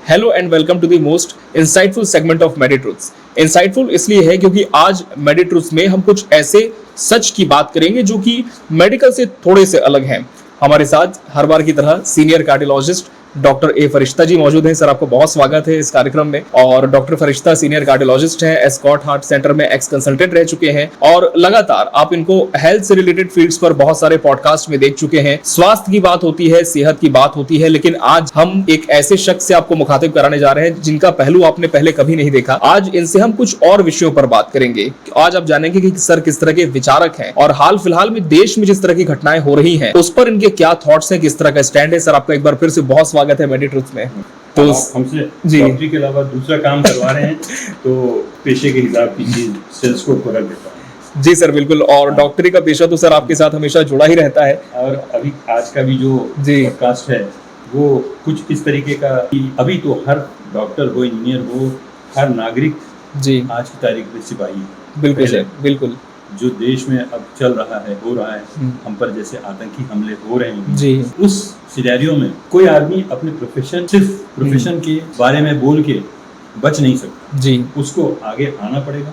Hello and welcome to the most insightful segment of Meditruths. Insightful इसलिए है क्योंकि आज मेडिट्रूथ्स में हम कुछ ऐसे सच की बात करेंगे जो कि मेडिकल से थोड़े से अलग हैं। हमारे साथ हर बार की तरह सीनियर कार्डियोलॉजिस्ट डॉक्टर ए फरिश्ता जी मौजूद हैं। सर, आपको बहुत स्वागत है इस कार्यक्रम में। और डॉक्टर फरिश्ता सीनियर कार्डियोलॉजिस्ट हैं, एस्कॉट हार्ट सेंटर में एक्स कंसल्टेंट रह चुके हैं और लगातार आप इनको हेल्थ से रिलेटेड फील्ड्स पर बहुत सारे पॉडकास्ट में देख चुके हैं। स्वास्थ्य की बात होती है, सेहत की बात होती है, लेकिन आज हम एक ऐसे शख्स से आपको मुखातिब कराने जा रहे हैं जिनका पहलू आपने पहले कभी नहीं देखा। आज इनसे हम कुछ और विषयों पर बात करेंगे। आज आप जानेंगे कि सर किस तरह के विचारक हैं और हाल फिलहाल में देश में जिस तरह की घटनाएं हो रही हैं उस पर इनके क्या थॉट्स हैं, किस तरह का स्टैंड है। सर, आपका एक बार फिर से बहुत स्वागत है मेडिट्रूथ में। तो हमसे डॉक्टरी के अलावा दूसरा काम करवा रहे हैं तो पेशे के हिसाब की चीज सेल्स को रख देता है। जी सर, बिल्कुल। और डॉक्टरी का पेशा तो सर आपके साथ हमेशा जुड़ा ही रहता है। और अभी आज का भी जो पॉडकास्ट है वो कुछ इस तरीके का कि अभी तो हर डॉक्टर हो, इंजीनियर हो, हर नागरिक जी आज की तारीख में सिपाही है। बिल्कुल सर, बिल्कुल। जो देश में अब चल रहा है, हो रहा है, हम पर जैसे आतंकी हमले हो रहे हैं जी, उस सिनेरियो में कोई आदमी अपने सिर्फ प्रोफेशन के बारे में बोल के बच नहीं सकता जी। उसको आगे आना पड़ेगा,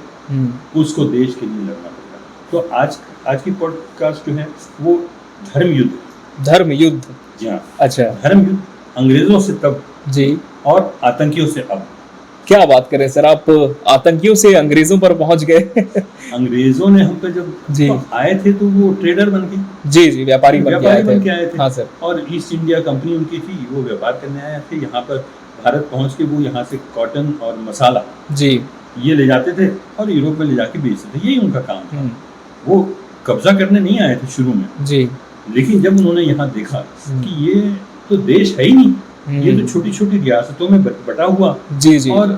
उसको देश के लिए लड़ना पड़ेगा। तो आज की पॉडकास्ट जो है वो धर्म युद्ध जी हाँ। अच्छा, धर्म युद्ध अंग्रेजों से तब जी और आतंकियों से अब। क्या बात करें सर, आप आतंकियों से अंग्रेजों पर पहुंच गए। अंग्रेजों ने हम पे जब तो आए थे तो वो ट्रेडर बन के जी व्यापारी बन के आए थे। हाँ सर। और ईस्ट इंडिया कंपनी उनकी थी, वो व्यापार करने आए थे यहाँ पर। भारत पहुंच के वो यहाँ से कॉटन और मसाला जी ये ले जाते थे और यूरोप में ले जाके बेचते थे। यही उनका काम था। वो कब्जा करने नहीं आए थे शुरू में जी, लेकिन जब उन्होंने यहाँ देखा कि ये तो देश है ही नहीं, ये तो छोटी छोटी रियासतों में बटा हुआ जी और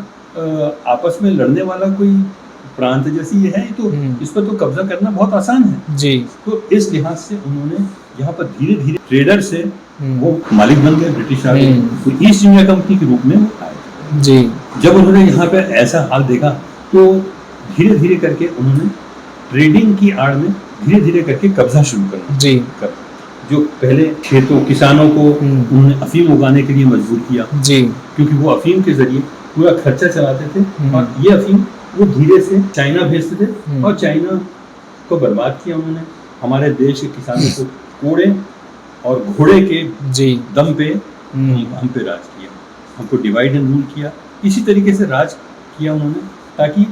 आपस में लड़ने वाला कोई प्रांत जैसी ये है, तो इस पर तो कब्जा करना बहुत आसान है जी। तो इस लिहाज से उन्होंने यहाँ पर धीरे धीरे ट्रेडर से वो मालिक बन गए, ब्रिटिश आ गए, तो ईस्ट इंडिया कंपनी के रूप में वो आए जी। जब उन्होंने यहाँ पे ऐसा हाल देखा तो धीरे धीरे करके उन्होंने ट्रेडिंग की आड़ में धीरे धीरे करके कब्जा शुरू करना जी। जो पहले खेतों किसानों को उन्होंने अफीम उगाने के लिए मजबूर किया जी, क्योंकि वो अफीम के जरिए पूरा खर्चा चलाते थे और ये अफीम वो धीरे से चाइना भेजते थे और चाइना को बर्बाद किया उन्होंने। हमारे देश के किसानों को कोड़े और घोड़े के जी दम पे हम पे राज किया, हमको डिवाइड एंड रूल किया। इसी तरीके से राज किया उन्होंने ताकि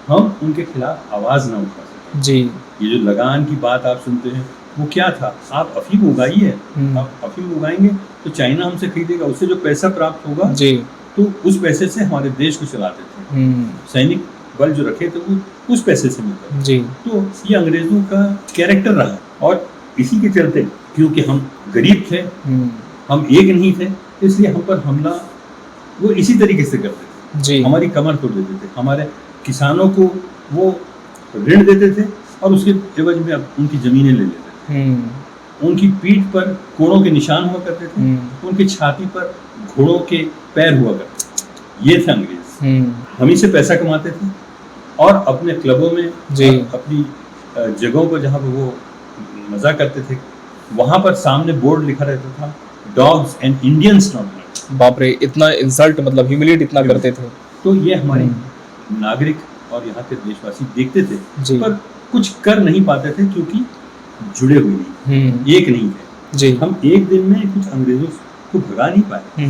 हम उनके खिलाफ आवाज ना उठा सकें जी। ये जो लगान की बात आप सुनते हैं वो क्या था, आप अफीम उगाइए, आप अफीम उगाएंगे तो चाइना हमसे खरीदेगा, उससे जो पैसा प्राप्त होगा जी तो उस पैसे से हमारे देश को चलाते थे। सैनिक बल जो रखे थे वो उस पैसे से मिलता जी। तो ये अंग्रेजों का कैरेक्टर रहा और इसी के चलते क्योंकि हम गरीब थे, हम एक नहीं थे, इसलिए हम पर हमला वो इसी तरीके से करते थे जी। हमारी कमर तोड़ देते थे, हमारे किसानों को वो ऋण देते थे और उसके एवज में उनकी जमीनें ले लेते थे। उनकी पीठ पर घोड़ों के निशान हुआ करते थे, उनकी छाती पर घोड़ों के पैर हुआ करते थे। ये थे अंग्रेज। हम ही से पैसा कमाते थे और अपने क्लबों में अपनी जगहों पर जहाँ पर वो मजा करते थे वहां पर सामने बोर्ड लिखा रहता था, dogs and Indians not not. बाप रे, इतना इंसल्ट, मतलब ह्यूमिलिएट इतना करते थे। तो ये हमारे नागरिक और यहाँ के देशवासी देखते थे पर कुछ कर नहीं पाते थे क्योंकि जुड़े हुए नहीं, एक नहीं थे जी। हम एक दिन में कुछ अंग्रेजों को भगा नहीं पाए।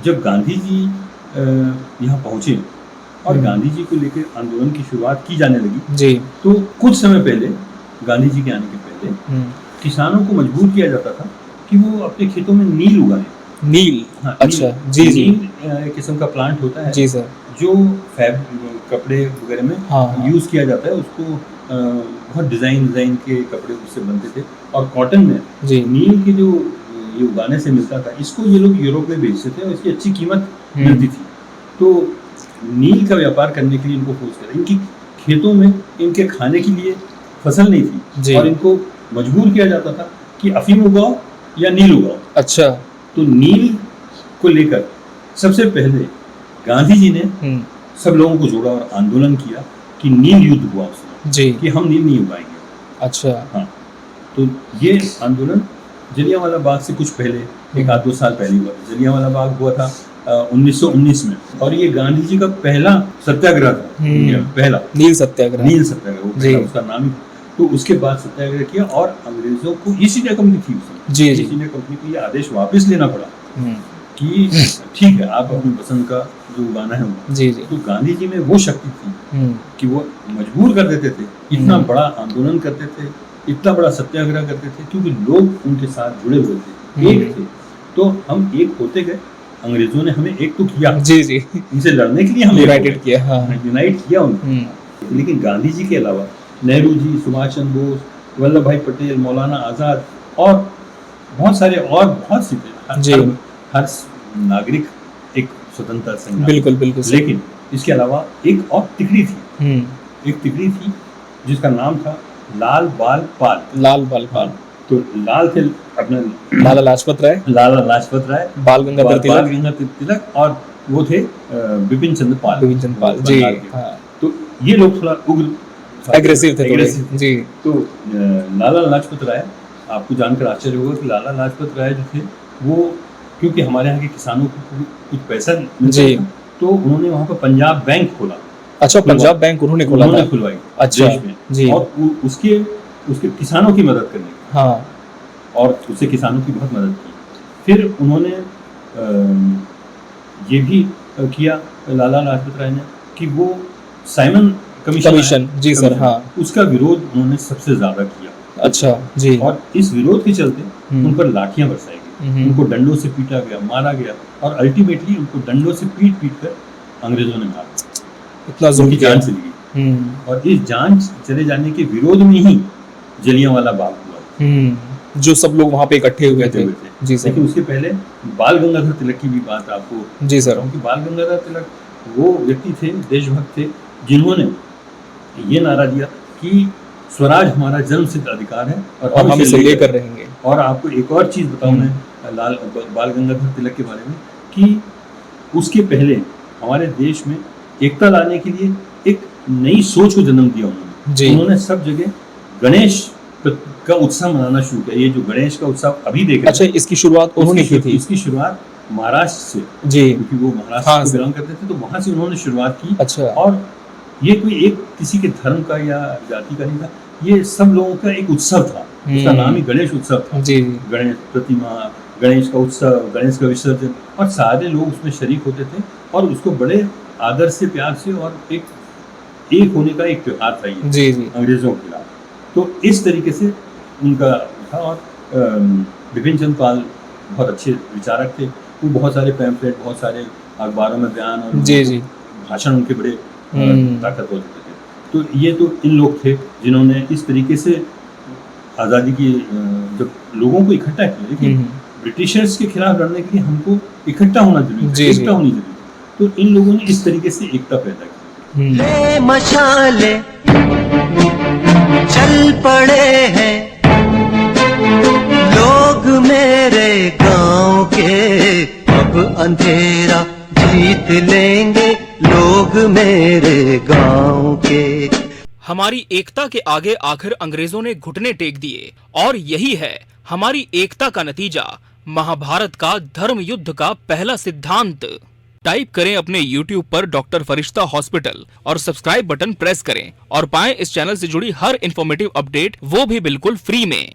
जब गांधी जी यहाँ पहुंचे और गांधी जी को लेकर आंदोलन की शुरुआत की जाने लगी जी, तो कुछ समय पहले गांधी जी के आने के पहले किसानों को मजबूर किया जाता था कि वो अपने खेतों में नील उगाएं। नील? हाँ, अच्छा जी जी। एक किस्म का प्लांट होता है जी सर, जो कपड़े वगैरह में यूज किया जाता है। उसको बहुत डिजाइन के कपड़े उससे बनते थे और कॉटन में नील के जो ये उगाने से मिलता था, इसको ये लोग यूरोप में बेचते थे और इसकी अच्छी कीमत मिलती थी। तो नील का व्यापार करने के लिए इनको फोर्स करा। इनकी खेतों में इनके खाने के लिए फसल नहीं थी और इनको मजबूर किया जाता था कि अफीम उगाओ या नील उगाओ। अच्छा, तो नील को लेकर सबसे पहले गांधी जी ने सब लोगों को जोड़ा और आंदोलन किया कि नील युद्ध हुआ उसमें जी, कि हम नील नहीं उगाएंगे। अच्छा हाँ, तो ये आंदोलन जलियांवाला बाग से कुछ पहले, एक आध दो साल पहले हुआ। जलियांवाला बाग हुआ था 1919 में, और ये गांधी जी का पहला सत्याग्रह था इंडिया में, पहला नील सत्याग्रह। वो पहला उसका नाम ही। तो उसके बाद सत्याग्रह किया और अंग्रेजों को ईस्ट इंडिया कंपनी थी उसमें, जी ईस्ट इंडिया कंपनी को ये आदेश वापस लेना पड़ा कि ठीक है आप अपनी पसंद का जो उगाना है वो। जी जी। तो गांधी जी में वो शक्ति थी कि वो मजबूर कर देते थे, इतना बड़ा आंदोलन करते थे, इतना बड़ा सत्याग्रह करते थे, क्योंकि लोग उनके साथ जुड़े हुए थे, एक थे। तो हम एक होते गए, अंग्रेजों ने हमें एक तो किया, जी जी, इनसे लड़ने के लिए हमें यूनाइटेड किया, यूनाइट किया उनको। लेकिन गांधी जी के अलावा नेहरू जी, सुभाष चंद्र बोस, वल्लभ भाई पटेल, मौलाना आजाद और बहुत सारे और बहुत सी हर नागरिक एक स्वतंत्रता संग्राम, बिल्कुल बिल्कुल। लेकिन इसके अलावा एक और तिकड़ी थी, जिसका नाम था लाल बाल पाल। तो लाल थे अपने लाला लाजपत राय, बाल गंगाधर तिलक, और वो थे बिपिन चंद्र पाल जी। तो ये लोग थोड़ा उग्र एग्रेसिव थे जी। तो लाला लाजपत राय, आपको जानकर आश्चर्य होगा कि लाला लाजपत राय जो थे वो, क्योंकि हमारे यहाँ के किसानों को कुछ पैसा मिलता था, तो उन्होंने वहाँ पर पंजाब बैंक खोला। अच्छा, पंजाब बैंक उन्होंने खुलवाई, अच्छा जी। और उसके किसानों की मदद करने की, हाँ, और उससे किसानों की बहुत मदद की। फिर उन्होंने ये भी किया लाला लाजपत राय ने कि वो साइमन कमीशन, जी सर, हाँ, उसका विरोध उन्होंने सबसे ज्यादा किया। अच्छा जी। और इस विरोध के चलते उन पर लाठियां बरसाई गई, उनको डंडों से पीटा गया, मारा गया, और अल्टीमेटली उनको डंडों से पीट कर अंग्रेजों ने मारा, इतना जुल्म किया, जान चली गई। और इस जान चले जाने के विरोध में ही जलियांवाला बाग हुआ, जो सब लोग वहाँ पे इकट्ठे हुए थे जी सर। लेकिन उसके पहले बाल गंगाधर तिलक की भी बात आपको, जी सर, क्योंकि बाल गंगाधर तिलक वो व्यक्ति थे, देशभक्त थे, जिन्होंने ये नारा दिया कि स्वराज हमारा जन्मसिद्ध अधिकार है और हम इसे लेकर रहेंगे। और आपको एक और चीज बताऊं मैं बाल गंगाधर तिलक के बारे में, कि उसके पहले हमारे देश में एकता लाने के लिए एक नई सोच को जन्म दिया उन्होंने सब जगह गणेश का उत्सव मनाना शुरू किया। ये जो गणेश का उत्सव अभी देख रहे हैं, अच्छा, इसकी शुरुआत उन्होंने की थी। इसकी शुरुआत महाराष्ट्र से जी, क्योंकि वो महाराष्ट्र से बिलोंग करते थे, तो वहां से उन्होंने शुरुआत की। अच्छा। और ये कोई एक किसी के धर्म का या जाति का नहीं था, ये सब लोगों का एक उत्सव था, उसका नाम ही गणेश उत्सव था जी। गणेश प्रतिमा, गणेश का उत्सव, गणेश का विसर्जन, और सारे लोग उसमें शरीक होते थे, और उसको बड़े आदर से, प्यार से, और एक होने का एक त्योहार था ये जी जी अंग्रेजों के खिलाफ। तो इस तरीके से उनका था। और बिपिन चंद्र पाल बहुत अच्छे विचारक थे, वो बहुत सारे पैम्फलेट, बहुत सारे अखबारों में बयान और जी जी भाषण उनके बड़े ताकतवर थे। तो ये तो इन लोग थे जिन्होंने इस तरीके से आज़ादी की जब लोगों को इकट्ठा किया। लेकिन ब्रिटिशर्स के खिलाफ लड़ने के लिए हमको इकट्ठा होना जरूरी था, एकता होनी जरूरी थी। तो इन लोगों ने इस तरीके से एकता पैदा की। ले मशाले चल पड़े हैं लोग मेरे गांव के, अब अंधेरा जीत लेंगे लोग मेरे गांव के। हमारी एकता के आगे आखिर अंग्रेजों ने घुटने टेक दिए, और यही है हमारी एकता का नतीजा, महाभारत का धर्म युद्ध का पहला सिद्धांत। टाइप करें अपने YouTube पर डॉक्टर फरिश्ता हॉस्पिटल और सब्सक्राइब बटन प्रेस करें और पाएं इस चैनल से जुड़ी हर इंफॉर्मेटिव अपडेट, वो भी बिल्कुल फ्री में।